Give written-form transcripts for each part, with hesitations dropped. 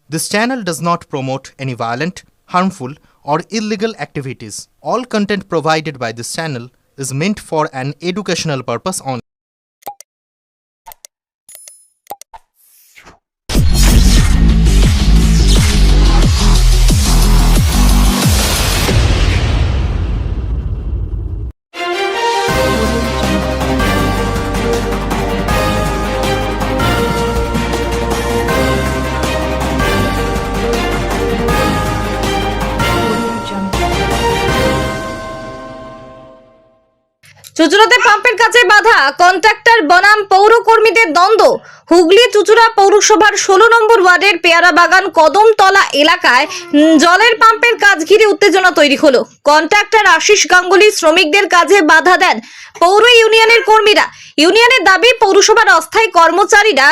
This channel does not promote any violent, harmful, or illegal activities. All content provided by this channel is meant for an educational purpose only. চুচুড়াতে পাম্পের কাছে বাধা contractor বনাম পৌরকর্মীদের দ্বন্দ্ব। হুগলি চুচুড়া পৌরসভার 16 নম্বর ওয়ার্ডের পেয়ারাবাগান কদমতলা এলাকায় জলের পাম্পের কাজ ঘিরে উত্তেজনা তৈরি হলো। কন্ট্রাক্টর আশিস গাঙ্গুলি শ্রমিকদের কাজে বাধা দেন পৌর ইউনিয়নের কর্মীরা। ইউনিয়নের দাবি পৌরসভার অস্থায়ী কর্মচারীরা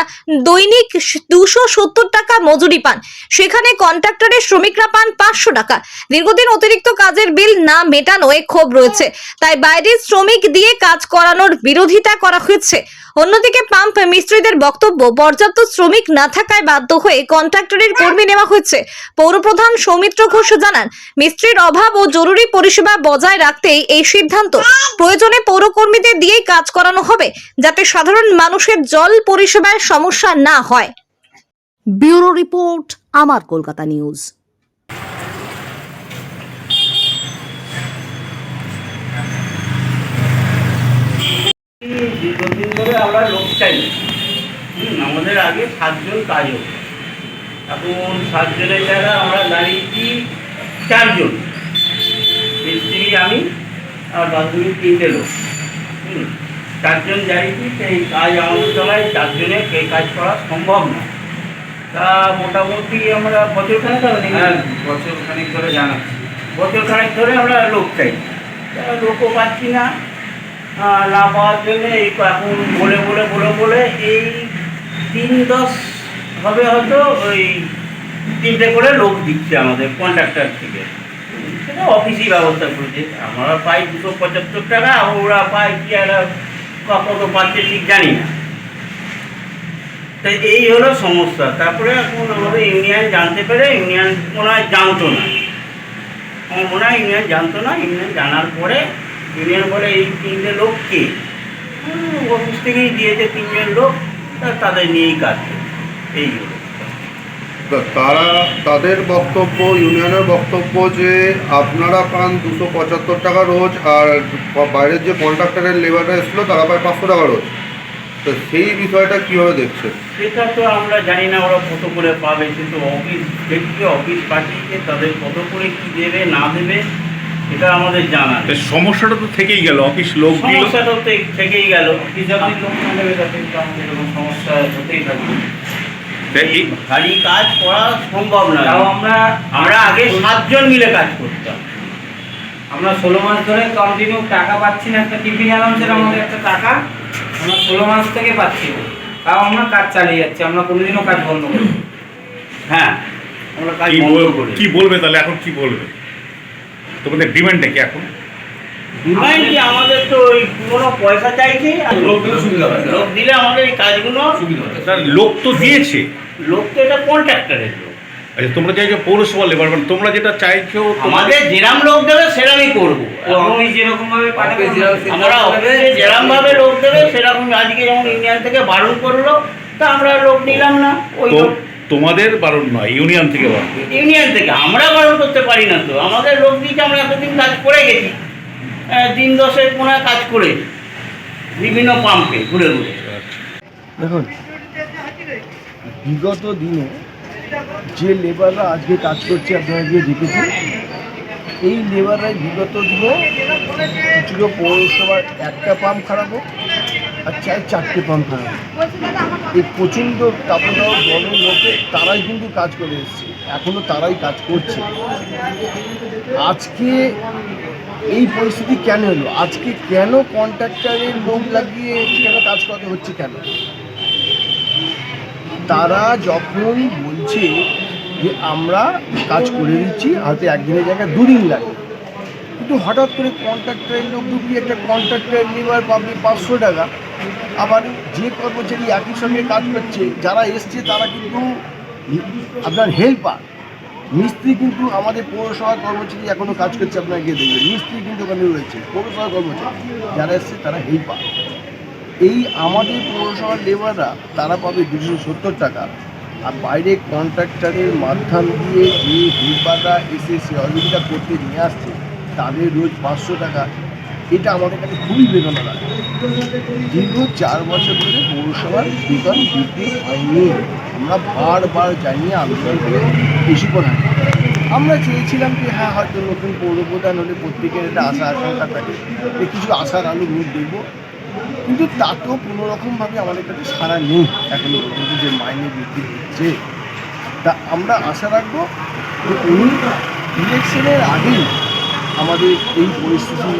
দৈনিক 270 টাকা মজুরি পান, সেখানে কন্ট্রাক্টরের শ্রমিকরা পান 500 টাকা। দীর্ঘদিন অতিরিক্ত কাজের বিল না মেটানোয় ক্ষোভ রয়েছে, তাই বাইরের শ্রমিক দিয়ে কাজ করানোর বিরোধিতা করা হয়েছে। অন্যদিকে পাম্প মিস্ত্রিদের বক্তব্য, পর্যাপ্ত শ্রমিক না থাকায় বাধ্য হয়ে কন্ট্রাক্টরের কর্মী নেওয়া হয়েছে। পৌরপ্রধান সৌমিত্র ঘোষ জানান, মিস্ত্রির অভাব ও জরুরি পরিষেবা বজায় রাখতেই এই সিদ্ধান্ত। প্রয়োজনে পৌরকর্মীদের দিয়েই কাজ করানো হবে, যাতে সাধারণ মানুষের জল পরিষেবায় সমস্যা না হয়। ব্যুরো রিপোর্ট, আমার কলকাতা নিউজ। দীর্ঘদিন ধরে আমরা লোক চাই। আমাদের আগে 7 জন কাজ হতো, এখন 7 জনের জায়গায় আমরা দাঁড়িয়েছি 4 জন, মিস্ত্রি আমি আর বাকি 3টে লোক। 4 জন দাঁড়িয়েছি, সেই কাজ আমাদের তলায় 4 জনের সেই কাজ করা সম্ভব না। তা মোটামুটি আমরা বছরখানেক ধরে জানাচ্ছি, বছরখানেক ধরে আমরা লোক চাই, লোকও পাচ্ছি না। না পাওয়ার জন্যে এই এখন বলে এই 3-10 হবে হয়তো ওই 3টে করে লোক দিচ্ছে আমাদের কন্ট্রাক্টর থেকে। সেটা অফিসই ব্যবস্থা করেছে। আমরা পাই 275 টাকা, ওরা পায় কি একটা কত পাচ্ছে ঠিক জানি না। তাই এই হলো সমস্যা। তারপরে এখন আমাদের ইউনিয়ন জানতে পেরে, ইউনিয়ন মনে হয় জানতো না, আমার মনে হয় ইউনিয়ন জানতো না। ইউনিয়ন জানার পরে ইউনিয়ন বলে এই 3টে লোককে অফিস থেকেই দিয়েছে 3 জন লোক, তাদের নিয়েই কাজ করছে। এই তারা তাদের বক্তব্য, ইউনিয়নের বক্তব্য যে আপনারা পান 275 টাকা রোজ, আর বাইরের যে কন্ট্রাক্টরের লেবাররা এসেছিলো তারা পায় 500 টাকা রোজ। তো সেই বিষয়টা কীভাবে দেখছে? সেটা তো আমরা জানি না ওরা কত করে পাবে, কিন্তু অফিস থেকে অফিস পাঠিয়েছে, তাদের কত করে কী দেবে না দেবে এটা আমাদের জানা। সমস্যাটা তো থেকেই গেল, অফিস লোক সমস্যাটা তো থেকেই গেল। অফিস লোক না দেবে তাতে আমাদের এরকম সমস্যা হতেই থাকবে। খালি কাজ করা সম্ভব না। আমরা আগে 7 জন মিলে কাজ করতাম। আমরা 16 মাস ধরে কন্টিনিউ টাকা পাচ্ছি না। একটা টিফিন অ্যালাউন্সের আমাদের একটা টাকা আমরা 16 মাস থেকে পাচ্ছি না, তাও আমরা কাজ চালিয়ে যাচ্ছি। আমরা কোনোদিনও কাজ বন্ধ করি। হ্যাঁ, আমরা কাজ বন্ধ করি। কি বলবে তাহলে? এখন কি বলবে? তোমাদের ডিমান্ডটা কি এখন? ডিমান্ড কি? আমাদের তো ওই পুরোনো পয়সা চাইছে, আর লোক দিলে আমাদের এই কাজগুলো সুবিধা হবে। লোক তো দিয়েছে, লোক তো এটা কন্ট্রাক্টরের লোক। আচ্ছা, তোমরা চাইছো পৌরসভা লেবার, মানে তোমরা যেটা চাইছো আমাদের যেরাম লোক দেবে সেরামই করবো। অফিস যেরকম ভাবে আমরা অফিসে যেরকম ভাবে লোক দেবে সেরকম। আজকে যেমন ইউনিয়ন থেকে বারণ করলো, তা আমরা লোক নিলাম না। ওই তোমাদের বারণ নয়, ইউনিয়ন থেকে বারণ। ইউনিয়ন থেকে আমরা বারণ করতে পারি না তো। আমাদের লোক দিয়েছে, আমরা এতদিন কাজ করে গেছি, দিন 10 মনে কাজ করে বিভিন্ন পাম্পে ঘুরে ঘুরে। দেখুন, বিগত দিনে যে লেবাররা আজকে কাজ করছে আপনারা গিয়ে দেখেছেন, এই লেবাররাই বিগত দিনে চুচুড়া পৌরসভার একটা পাম্প খারাপ হোক আর 4টে পাম্প খারাপ হোক, এই প্রচণ্ড তাপদাহ গরমের মধ্যে তারাই কিন্তু কাজ করে এসছে, এখনও তারাই কাজ করছে। আজকে এই পরিস্থিতি কেন হলো? আজকে কেন কন্ট্রাক্টরের লোক লাগিয়ে কেন কাজ করতে হচ্ছে? কেন তারা যখন বলছে যে আমরা কাজ করে দিচ্ছি, হয়তো একদিনের জায়গায় 2 দিন লাগে, কিন্তু হঠাৎ করে কন্ট্রাক্টরের লোক ঢুকিয়ে একটা কন্ট্রাক্টরের লেবার পাবে 500 টাকা, আবার যে কর্মচারী একই সঙ্গে কাজ করছে যারা এসছে তারা কিন্তু আপনার হেল্পার, মিস্ত্রি কিন্তু আমাদের পৌরসভার কর্মচারী এখনও কাজ করছে, আপনারা গিয়ে দেখবেন মিস্ত্রি কিন্তু ওখানে রয়েছে, পৌরসভার কর্মচারী যারা এসছে তারা হেল্পার। এই আমাদের পৌরসভার লেবাররা তারা পাবে 270 টাকা, আর বাইরে কন্ট্রাক্টরের মাধ্যম দিয়ে যে হেল্পাররা এসে সহযোগিতা করতে নিয়ে আসছে তাদের রোজ 500 টাকা। এটা আমাদের কাছে খুবই বেদনা লাগে। দীর্ঘ 4 বছর ধরে পৌরসভার বেতন বৃদ্ধি হয়নি। আমরা বারবার জানিয়ে আন্দোলন করে বেশি করা হয়। আমরা চেয়েছিলাম যে হ্যাঁ হয়তো নতুন পৌরপ্রধান হলে প্রত্যেকের একটা আশা আকাঙ্ক্ষা থাকে যে কিছু আশার আলো মুখ দেখবো, কিন্তু তাতেও কোনোরকমভাবে আমাদের কাছে সাড়া নেই এখনো পর্যন্ত যে মাইনে বৃদ্ধি হচ্ছে। তা আমরা আশা রাখবো যে উনি ইলেকশনের আগেই আমাদের এই পরিস্থিতি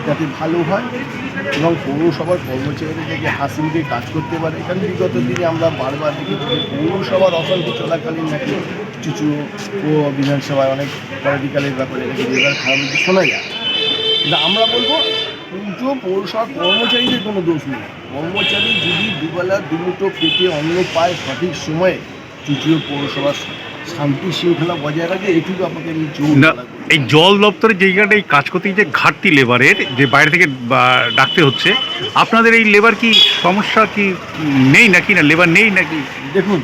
যাতে ভালো হয় এবং পৌরসভার কর্মচারীরা যাতে হাসি মুখে কাজ করতে পারে। কারণ বিগত দিনে আমরা বারবার দেখেছি যে পৌরসভার অশান্তি চলাকালীন নাকি চুচু ও বিধানসভায় অনেক পলিটিক্যালের ব্যাপারে নাকি রেজাল্ট খারাপ হচ্ছে শোনা যায়। কিন্তু আমরা বলবো পুজো পৌরসভার কর্মচারীদের কোনো দোষ নেই। কর্মচারী যদি দুবেলা দুমুঠো পেটে অন্ন পায় সঠিক সময়ে চুচুড়ো পৌরসভার শান্তি শৃঙ্খলা বজায় রাখে, এটুকু আপনাকে আমি জোর না, এই জল দপ্তরের জায়গাটা এই কাজ করতে যে ঘাটতি লেবারের যে বাইরে থেকে ডাকতে হচ্ছে, আপনাদের এই লেবার কি সমস্যা কি নেই নাকি, না লেবার নেই নাকি? দেখুন,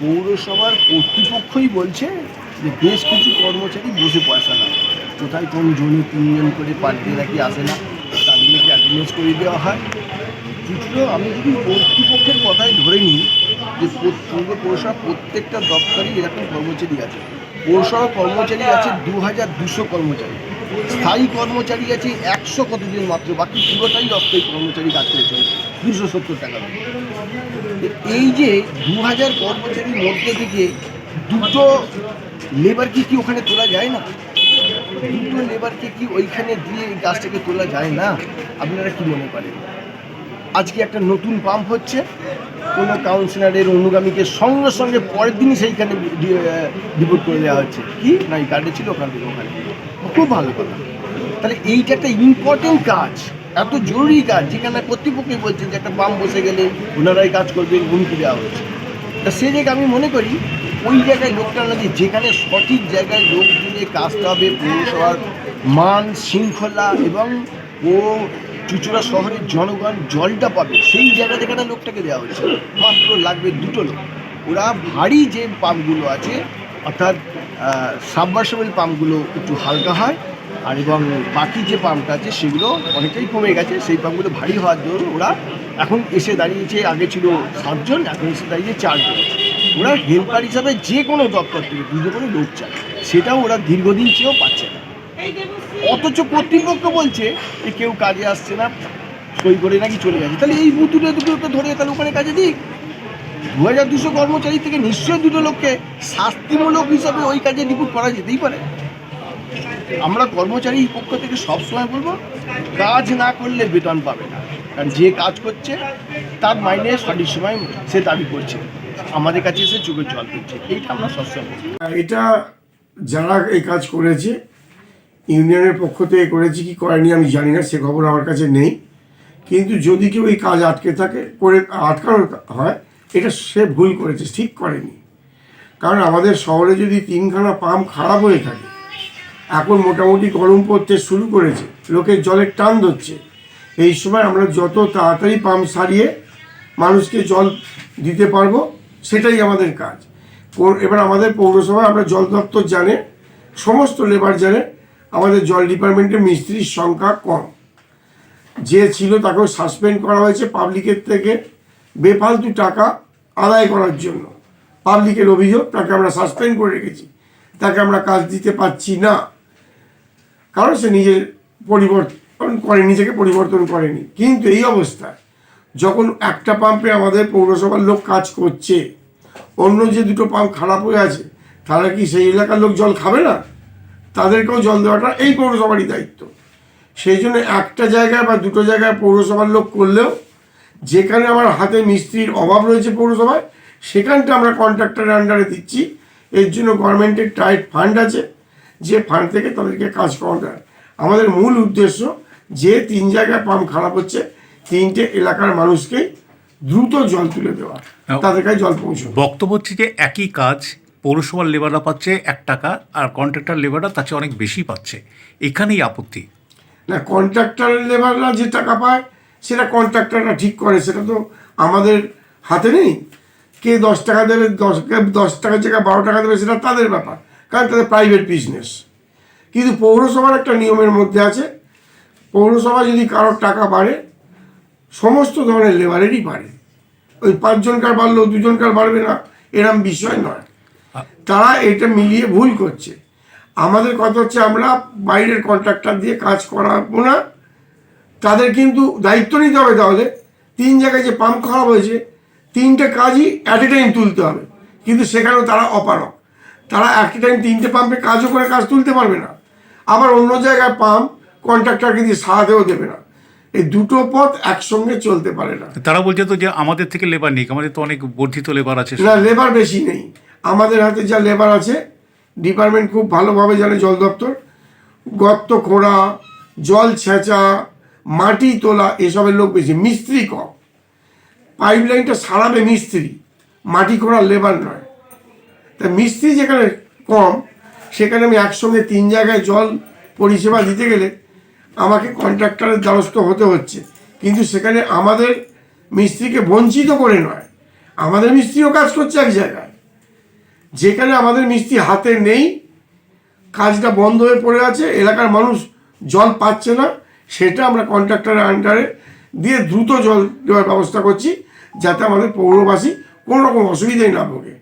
পৌরসভার কর্তৃপক্ষই বলছে যে বেশ কিছু কর্মচারী বসে পয়সা না, কোথায় কোন জনে 3 জন করে পার ডে নাকি আসে না, তাদেরকে অ্যাটেন্ডেন্স করে দেওয়া হয়। কিছুটা আমি যদি কর্তৃপক্ষের কথাই ধরে নিই যে পৌরসভা প্রত্যেকটা দপ্তরেই এরকম কর্মচারী আছে। পৌরসভা কর্মচারী আছে 2200 কর্মচারী, স্থায়ী কর্মচারী আছে 100 কতজন মাত্র, বাকি পুরোটাই অস্থায়ী কর্মচারী কাজ করে চলেছে 270 টাকা। এই যে 2000 কর্মচারীর মধ্যে থেকে দুটো লেবারকে কি ওখানে তোলা যায় না? দুটো লেবারকে কি ওইখানে দিয়ে এই গাছটাকে তোলা যায় না? আপনারা কি মনে করেন? আজকে একটা নতুন পাম্প হচ্ছে, কোনো কাউন্সিলরের অনুগামীকে সঙ্গে সঙ্গে পরের দিনই সেইখানে ডিপোর্ট করে দেওয়া হচ্ছে। কি না, এই কার্ডে ছিল ওখান থেকে ওখানে, খুব ভালো কথা। তাহলে এইটা একটা ইম্পর্টেন্ট কাজ, এত জরুরি কাজ, যেখানে কর্তৃপক্ষই বলছেন যে একটা পাম্প বসে গেলে ওনারাই কাজ করবেন, হুমকি দেওয়া হচ্ছে। তা সেই জায়গায় আমি মনে করি ওই জায়গায় লোকটা না দিয়ে যেখানে সঠিক জায়গায় লোক দিলে কাজটা হবে, পৌরসভার মান শৃঙ্খলা এবং ও চুচুড়া শহরের জনগণ জলটা পাবে, সেই জায়গা যেখানে লোকটাকে দেওয়া হচ্ছে। মাত্র লাগবে 2টো লোক। ওরা ভারী যে পাম্পগুলো আছে অর্থাৎ সাবমার্সিবল পাম্পগুলো একটু হালকা হয়, আর এবং বাকি যে পাম্পটা আছে সেগুলো অনেকটাই কমে গেছে। সেই পাম্পগুলো ভারী হওয়ার জন্য ওরা এখন এসে দাঁড়িয়েছে, আগে ছিল 7 জন, এখন এসে দাঁড়িয়েছে 4 জন। ওরা হেল্পার হিসাবে যে কোনো দপ্তর থেকে 2 করে লোক চায়, সেটাও ওরা দীর্ঘদিন চেয়েও পাচ্ছে না। অথচ কর্তৃপক্ষ বলছে যে কেউ কাজে আসছে না, সই করে নাকি চলে যাচ্ছে। তাহলে এই দুটো ধরে তাহলে ওখানে কাজে দিক। 2200 কর্মচারী থেকে নিশ্চয়ই 2টো লোককে শাস্তিমূলক হিসাবে ওই কাজে ডিপুট করা যেতেই পারে। আমরা কর্মচারী পক্ষ থেকে সবসময় বলবো কাজ না করলে বেতন পাবে না, কারণ যে কাজ করছে তার মাইনে সঠিক সময় সে দাবি করছে, আমাদের কাছে এসে চোখে জল দিচ্ছে। এইটা আমরা সবসময় বলছি। এটা যারা এই কাজ করেছে ইউনিয়নের পক্ষ থেকে করেছে কি করেনি আমি জানি না, সে খবর আমার কাছে নেই। কিন্তু যদি কেউ এই কাজ আটকানো হয়, এটা সে ভুল করেছে, ঠিক করেনি। কারণ আমাদের শহরে যদি 3খানা পাম্প খারাপ হয়ে থাকে, এখন মোটামুটি গরম পড়তে শুরু করেছে, লোকের জলের টান ধরছে, এই সময় আমরা যত তাড়াতাড়ি পাম্প সারিয়ে মানুষকে জল দিতে পারবো সেটাই আমাদের কাজ। এবার আমাদের পৌরসভা, আমরা জল দপ্তর জানে, সমস্ত লেবার জানে, আমাদের জল ডিপার্টমেন্টে মিস্ত্রির সংখ্যা কম। যে ছিল তাকেও সাসপেন্ড করা হয়েছে পাবলিকের থেকে বেফালতু টাকা আদায় করার জন্য। পাবলিকের অভিযোগ, তাকে আমরা সাসপেন্ড করে রেখেছি, তাকে আমরা কাজ দিতে পারছি না, কারণ সে নিজের নিজেকে পরিবর্তন করেনি। কিন্তু এই অবস্থায় যখন একটা পাম্পে আমাদের পৌরসভার লোক কাজ করছে, অন্য যে 2টো পাম্প খারাপ হয়ে আছে, তারা কি সেই এলাকার লোক জল খাবে না? তাদেরকেও জল দেওয়াটা এই পৌরসভারই দায়িত্ব। সেই জন্য একটা জায়গায় বা 2টো জায়গায় পৌরসভার লোক করলেও, যেখানে আমার হাতে মিস্ত্রির অভাব রয়েছে পৌরসভায়, সেখানটা আমরা কন্ট্রাক্টরের আন্ডারে দিচ্ছি। এর জন্য গভর্নমেন্টের টাইট ফান্ড আছে, যে ফান্ড থেকে তাদেরকে কাজ করানো যায়। আমাদের মূল উদ্দেশ্য যে 3 জায়গায় পাম্প খারাপ হচ্ছে, 3টে এলাকার মানুষকেই দ্রুত জল তুলে দেওয়া, তাদের কাছে জল পৌঁছানো। বক্তব্য হচ্ছে যে একই কাজ পৌরসভার লেবাররা পাচ্ছে 1 টাকা আর কন্ট্রাক্টর লেবাররা তার চেয়ে অনেক বেশি পাচ্ছে, এখানেই আপত্তি। না, কন্ট্রাক্টরের লেবাররা যে টাকা পায় সেটা কন্ট্রাক্টররা ঠিক করে, সেটা তো আমাদের হাতে নেই। কে 10 টাকা দেবে, 10 টাকার জায়গায় 12 টাকা দেবে, সেটা তাদের ব্যাপার, কারণ তাদের প্রাইভেট বিজনেস। কিন্তু পৌরসভার একটা নিয়মের মধ্যে আছে, পৌরসভা যদি কারোর টাকা বাড়ে সমস্ত ধরনের লেবারেরই বাড়ে, ওই 5 জনকার বাড়লো 2 জনকার বাড়বে না এরম বিষয় নয়। তারা এটা মিলিয়ে ভুল করছে। আমাদের কথা হচ্ছে আমরা বাইরের কন্ট্রাক্টর দিয়ে কাজ করাবো না, তাদের কিন্তু দায়িত্ব নিতে হবে। তাহলে 3 জায়গায় যে পাম্প খারাপ হয়েছে 3টে কাজই অ্যাট এ টাইম তুলতে হবে, কিন্তু সেখানেও তারা অপারক। তারা অ্যাট এ টাইম 3টে পাম্পে কাজও করে কাজ তুলতে পারবে না, আবার অন্য জায়গায় পাম্প কন্ট্রাক্টরকে দিয়ে সারাতেও দেবে না। এই দুটো পথ একসঙ্গে চলতে পারে না। তারা বলছে তো যে আমাদের থেকে লেবার নেই, আমাদের তো অনেক বর্ধিত লেবার আছে। না, লেবার বেশি নেই। আমাদের হাতে যা লেবার আছে, ডিপার্টমেন্ট খুব ভালোভাবে জানে, জল দপ্তর, গর্ত খোঁড়া, জল ছেঁচা, মাটি তোলা এসবের লোক বেশি, মিস্ত্রি কম। পাইপলাইনটা সারাবে মিস্ত্রি, মাটি খোঁড়ার লেবার নয়। তা মিস্ত্রি যেখানে কম সেখানে আমি একসঙ্গে 3 জায়গায় জল পরিষেবা দিতে গেলে আমাকে কন্ট্রাক্টরের দ্বারস্থ হতে হচ্ছে, কিন্তু সেখানে আমাদের মিস্ত্রিকে বঞ্চিত করে নয়, আমাদের মিস্ত্রিও কাজ করছে এক জায়গায়। যেখানে আমাদের মিস্ত্রি হাতে নেই, কাজটা বন্ধ হয়ে পড়ে আছে, এলাকার মানুষ জল পাচ্ছে না, সেটা আমরা কন্ট্রাক্টরের আন্ডারে দিয়ে দ্রুত জল দেওয়ার ব্যবস্থা করছি, যাতে আমাদের পৌরবাসী কোনো রকম অসুবিধায় না ভোগে।